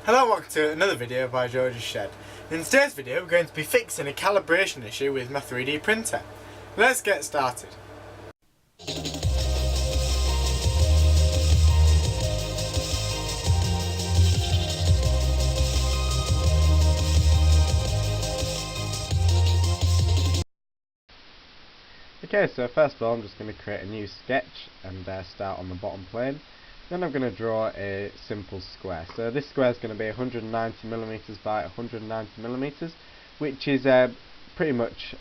Hello and welcome to another video by George's Shed. In today's video we're going to be fixing a calibration issue with my 3D printer. Let's get started. Okay, so first of all I'm just going to create a new sketch and start on the bottom plane. Then I'm going to draw a simple square. So this square is going to be 190mm by 190mm, which is pretty much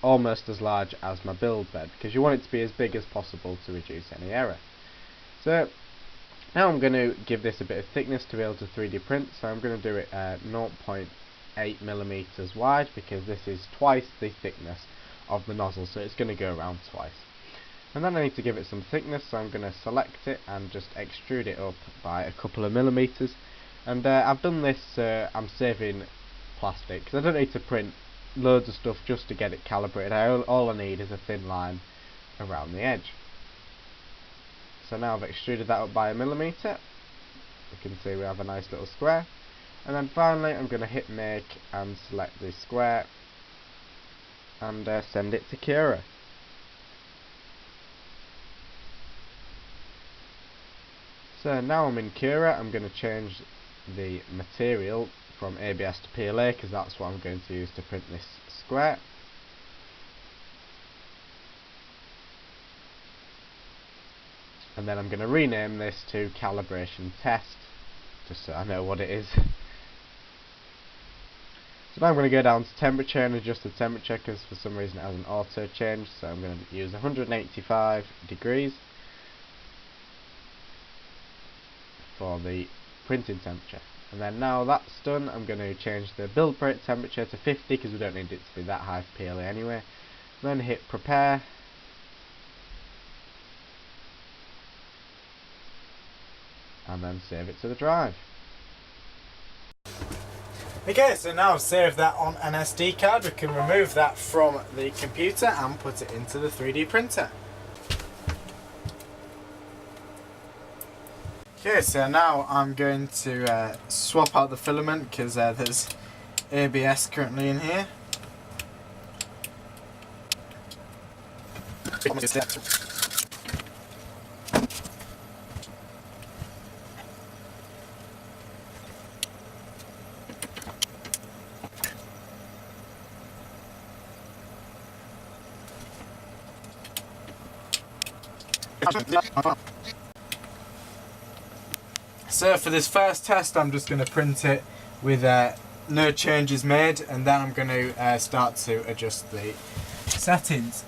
almost as large as my build bed, because you want it to be as big as possible to reduce any error. So now I'm going to give this a bit of thickness to be able to 3D print, so I'm going to do it 0.8mm wide, because this is twice the thickness of the nozzle, so it's going to go around twice. And then I need to give it some thickness, so I'm going to select it and just extrude it up by a couple of millimeters. And I've done this, I'm saving plastic, because I don't need to print loads of stuff just to get it calibrated. All I need is a thin line around the edge. So now I've extruded that up by a millimeter. You can see we have a nice little square. And then finally I'm going to hit make and select the square and send it to Cura. So now I'm in Cura, I'm going to change the material from ABS to PLA, because that's what I'm going to use to print this square. And then I'm going to rename this to calibration test, just so I know what it is. So now I'm going to go down to temperature and adjust the temperature, because for some reason it hasn't auto changed, so I'm going to use 185 degrees for the printing temperature. And then now that's done, I'm going to change the build plate temperature to 50, because we don't need it to be that high for PLA anyway. Then hit prepare, and then save it to the drive. Okay, so now I've saved that on an SD card, we can remove that from the computer and put it into the 3D printer. Okay, so now I'm going to swap out the filament, because there's ABS currently in here. So for this first test I'm just going to print it with no changes made, and then I'm going to start to adjust the settings.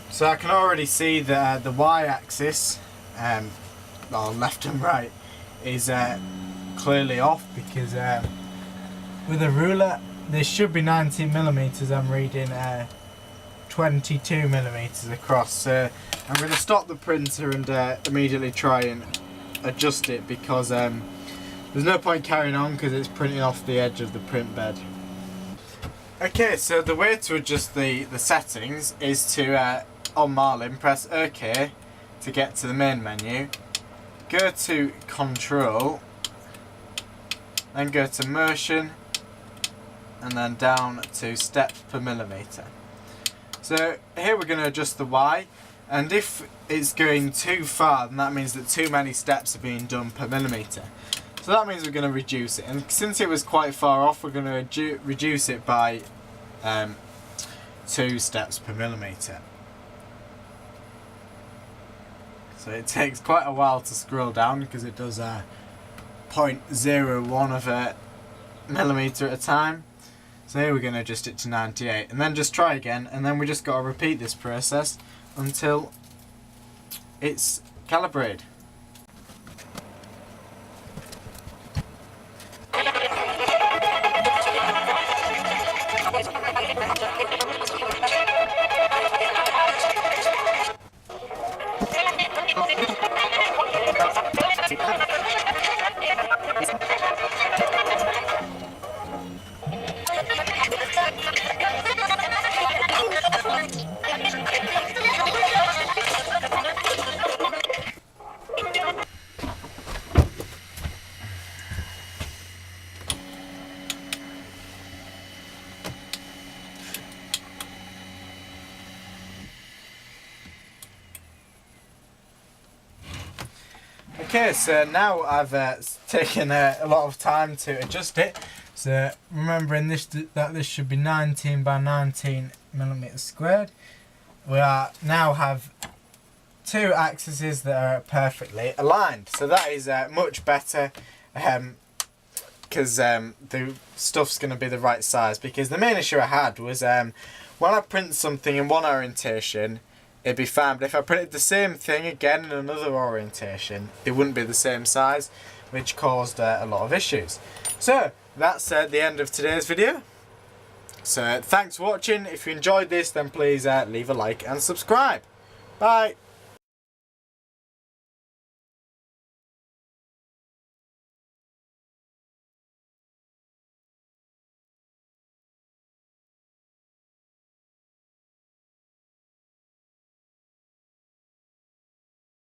So I can already see that the y-axis, or left and right, is clearly off, because with a ruler this should be 19mm, I'm reading 22mm across. So I'm going to stop the printer and immediately try and adjust it, because there's no point carrying on, because it's printing off the edge of the print bed. Okay, so the way to adjust the settings is to on Marlin press OK to get to the main menu, go to Control, then go to Motion, and then down to Steps per millimeter. So here we're going to adjust the Y, and if it's going too far, then that means that too many steps are being done per millimeter. So that means we're going to reduce it, and since it was quite far off, we're going to reduce it by 2 steps per millimeter. So it takes quite a while to scroll down, because it does 0.01 of a millimeter at a time. So here we're going to adjust it to 98, and then just try again, and then we just got to repeat this process until it's calibrated. Okay, so now I've taken a lot of time to adjust it. So remembering that this should be 19 by 19 millimeters squared. We now have two axes that are perfectly aligned. So that is much better, because the stuff's going to be the right size. Because the main issue I had was when I print something in one orientation, it'd be fine, but if I printed the same thing again in another orientation, they wouldn't be the same size, which caused a lot of issues. So that's the end of today's video. So thanks for watching. If you enjoyed this, then please leave a like and subscribe. Bye.